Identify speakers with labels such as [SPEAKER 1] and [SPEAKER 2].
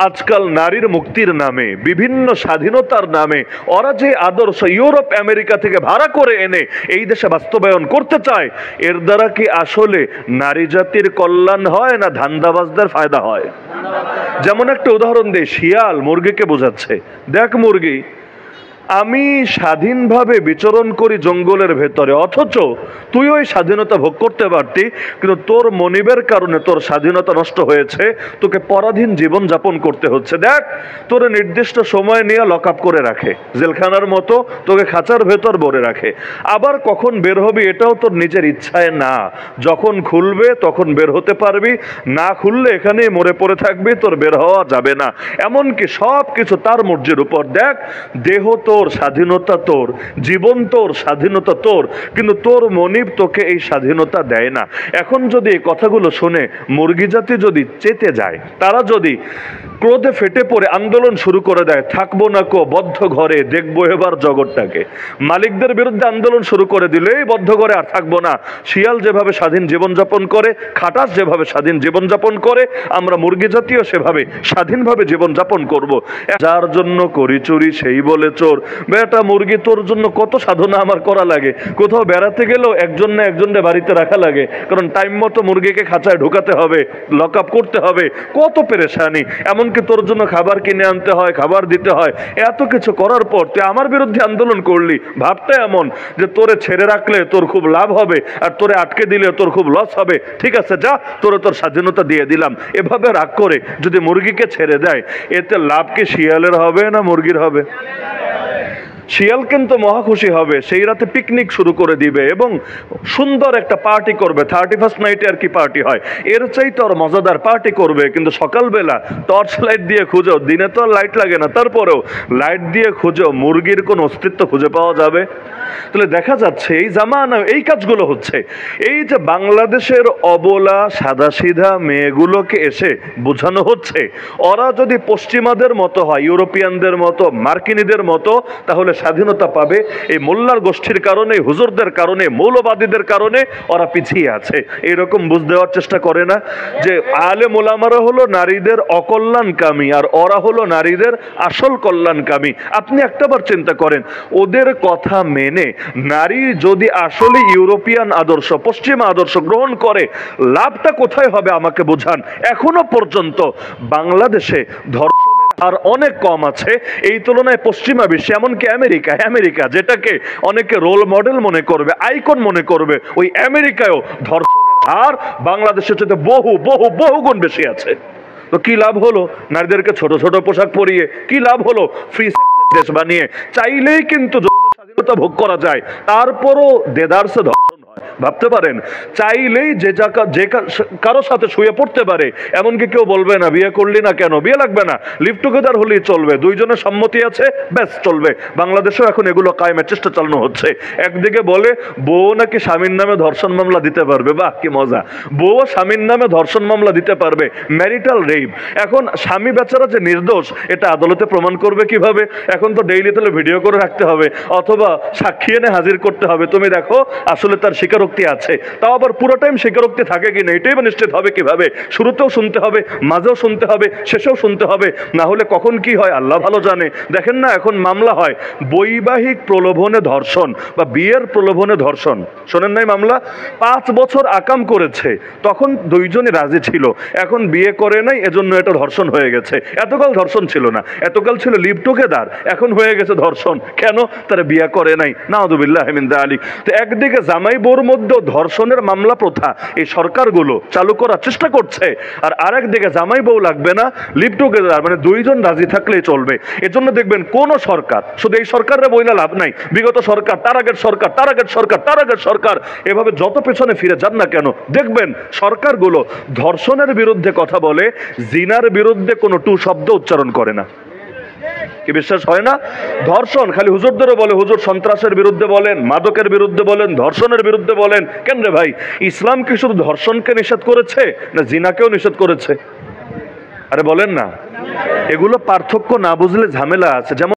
[SPEAKER 1] আজকাল নারীর মুক্তির নামে, বিভিন্ন স্বাধীনতার নামে ওরা যে আদর্শ ইউরোপ আমেরিকা থেকে ভাড়া করে এনে এই দেশে বাস্তবায়ন করতে চায়, এর দ্বারা কি আসলে নারী জাতির কল্যাণ হয় না ধান্দাবাজদের ফায়দা হয়? যেমন একটা উদাহরণ দেই, শিয়াল মুরগিকে বোঝাচ্ছে, দেখ মুরগি, আমি স্বাধীনভাবে বিচরণ করি জঙ্গলের ভেতরে, অথচ তুই ওই স্বাধীনতা ভোগ করতে পারতি, কিন্তু তোর মনিবের কারণে তোর স্বাধীনতা নষ্ট হয়েছে, তোকে পরাধীন জীবন যাপন করতে হচ্ছে। দেখ, তোর নির্দিষ্ট সময় নিয়ে লক আপ করে রাখে, জেলখানার মতো তোকে খাঁচার ভেতর ভরে রাখে। আবার কখন বের হবি এটাও তোর নিজের ইচ্ছায় না, যখন খুলবে তখন বের হতে পারবি, না খুললে এখানেই মরে পড়ে থাকবি, তোর বের হওয়া যাবে না। এমনকি সব কিছু তার মর্জির উপর। দেখ, দেহ তোর, স্বাধীনতা তোর, জীবন তোর, স্বাধীনতা তোর, কিন্তু তোর মনিব তোকে এই স্বাধীনতা দেয় না। এখন যদি এই কথাগুলো শুনে মুরগি জাতি যদি চেতে যায়, তারা যদি ক্রোধে ফেটে পড়ে আন্দোলন শুরু করে দেয়, থাকবো না কো বদ্ধ ঘরে, দেখবো এবার জগৎটাকে, মালিকদের বিরুদ্ধে আন্দোলন শুরু করে দিলে এই বদ্ধ ঘরে আর থাকবো না, শিয়াল যেভাবে স্বাধীন জীবনযাপন করে, খাটাস যেভাবে স্বাধীন জীবনযাপন করে, আমরা মুরগি জাতীয় সেভাবে স্বাধীনভাবে জীবনযাপন করব। যার জন্য করি চুরি সেই বলে চোর। বেটা মুরগি, তোর জন্য কত সাধনা আমার করা লাগে, কোথাও বেড়াতে গেলেও একজন না একজনকে বাড়িতে রাখা লাগে, কারণ টাইম মতো মুরগিকে খাঁচায় ঢুকাতে হবে, লক আপ করতে হবে, কত পেরেশানি। এমনকি তোর জন্য খাবার কিনে আনতে হয়, খাবার দিতে হয়, এত কিছু করার পর তুই আমার বিরুদ্ধে আন্দোলন করলি। ভাবটা এমন যে তোরে ছেড়ে রাখলে তোর খুব লাভ হবে, আর তোরে আটকে দিলে তোর খুব লস হবে। ঠিক আছে, যা, তোরে তোর স্বাধীনতা দিয়ে দিলাম। এভাবে রাগ করে যদি মুরগিকে ছেড়ে দেয়, এতে লাভ কি শিয়ালের হবে না মুরগির হবে? শিয়াল কিন্তু মহা খুশি হবে, সেই রাতে পিকনিক শুরু করে দিবে এবং সুন্দর একটা পার্টি করবে। 31st নাইটে আর কি পার্টি হয়, এর চাইতে আর মজাদার পার্টি করবে। কিন্তু সকালবেলা টর্চ লাইট দিয়ে খুঁজো, দিনে তো আর লাইট লাগে না, তারপরেও লাইট দিয়ে খুঁজো, মুরগির কোন অস্তিত্ব খুঁজে পাওয়া যাবে? তাহলে দেখা যাচ্ছে এই জামানা এই কাজগুলো হচ্ছে। এই যে বাংলাদেশের অবলা সাদাসিধা মেয়েগুলোকে এসে বোঝানো হচ্ছে, ওরা যদি পশ্চিমাদের মতো হয়, ইউরোপিয়ানদের মতো, মার্কিনীদের মতো, তাহলে স্বাধীনতা পাবে। এই মোল্লার গোষ্ঠীর কারণে, হুজুরদের কারণে, মৌলবাদীদের কারণে ওরা পিছিয়ে আছে। এইরকম বুঝ দেওয়ার চেষ্টা করে না যে আলেম ওলামারা হলো নারীদের অকল্যাণকামী, আর ওরা হলো নারীদের আসল কল্যাণকামী। আপনি একটাবার চিন্তা করেন, ওদের কথা মেনে নারী যদি আসলে ইউরোপিয়ান আদর্শ, পশ্চিমা আদর্শ গ্রহণ করে, লাভটা কোথায় হবে আমাকে বোঝান। এখনো পর্যন্ত বাংলাদেশে ধর্ষণের আর অনেক কম আছে এই তুলনায় পশ্চিমা বিশ্বে, এমনকি আমেরিকা যেটাকে অনেকে রোল মডেল মনে করবে, আইকন মনে করবে, ওই আমেরিকায়ও ধর্ষণের হার বাংলাদেশের চেয়ে বহু বহু বহু গুণ বেশি আছে। তো কি লাভ হলো নারীদেরকে ছোট ছোট পোশাক পরিয়ে? কি লাভ হলো ফ্রি দেশ বানিয়ে? চাইলেই কিন্তু যৌন স্বাধীনতা ভোগ করা যায়, তারপরও দেদারসে ধর্ষণ হয়। ভাবতে পারেন, চাইলেই যে কারো সাথে শুয়ে পড়তে পারে, এমনকি কেউ বলবে না বিয়ে করলি না কেন, বিয়ে লাগবে না, লিভ টুগেদার হলেই চলবে, দুইজনের সম্মতি আছে, ব্যাস চলবে। বাংলাদেশেও এখন এগুলো কায়েমের চেষ্টা চালানো হচ্ছে। একদিকে বলে বউ নাকি স্বামীর নামে ধর্ষণ মামলা দিতে পারবে, বাহ কি মজা, বউ স্বামীর নামে ধর্ষণ মামলা দিতে পারবে, ম্যারিটাল রেপ। এখন স্বামী বেচারা যে নির্দোষ এটা আদালতে প্রমাণ করবে কিভাবে? এখন তো ডেইলি তাহলে ভিডিও করে রাখতে হবে, অথবা সাক্ষী এনে হাজির করতে হবে, তুমি দেখো আসলে তার স্বীকারোক্তি আছে। তাও আবার পুরো টাইম স্বীকারোক্তি থাকে কিনা এটাই বা নিশ্চিত হবে কিভাবে? শুরুতেও শুনতে হবে, মাঝেও শুনতে হবে, শেষেও শুনতে হবে, না হলে কখন কি হয় আল্লাহ ভালো জানে। দেখেন না, এখন মামলা হয় বৈবাহিক প্রলোভনে ধর্ষণ বা বিয়ের প্রলোভনে ধর্ষণ, শোনেন নাই মামলা? 5 বছর আকাম করেছে, তখন দুইজনই রাজি ছিল, এখন বিয়ে করে নাই, এজন্য এটা ধর্ষণ হয়ে গেছে। এতকাল ধর্ষণ ছিল না, এতকাল ছিল লিভ টুগেদার, এখন হয়ে গেছে ধর্ষণ। কেন? তারা বিয়ে করে নাই, নাউযুবিল্লাহ মিন যালিক। তো একদিকে জামাই বউর মধ্যে ধর্ষণের মামলা প্রথা এই সরকারগুলো চালু করার চেষ্টা করছে, আর আরেকদিকে জামাই বউ লাগবে না, লিভ টুগেদার, মানে দুইজন রাজি থাকলেই চলবে। এজন্য দেখবেন কোন সরকার, শুধু এই সরকারের বইলা লাভ নাই, বিগত সরকার, তার আগের সরকার, তার আগের সরকার, তার আগের সরকার, এভাবে যত পেছনে ফিরে যান না কেন, দেখবেন সরকারগুলো ধর্ষণের বিরুদ্ধে কথা বলে, জিনার বিরুদ্ধে কোনো টু শব্দ উচ্চারণ করে না। কি বিশ্বাস হয় না? ধর্ষণ খালি হুজুরদেরও বলে, হুজুর সন্ত্রাসের বিরুদ্ধে বলেন, মাদকের বিরুদ্ধে বলেন, ধর্ষণের বিরুদ্ধে বলেন। কেন রে ভাই, ইসলাম কি শুধু ধর্ষণকে নিষেধ করেছে না জিনাকেও নিষেধ করেছে? আরে বলেন না, এগুলো পার্থক্য না বুঝলে ঝামেলা আছে। যেমন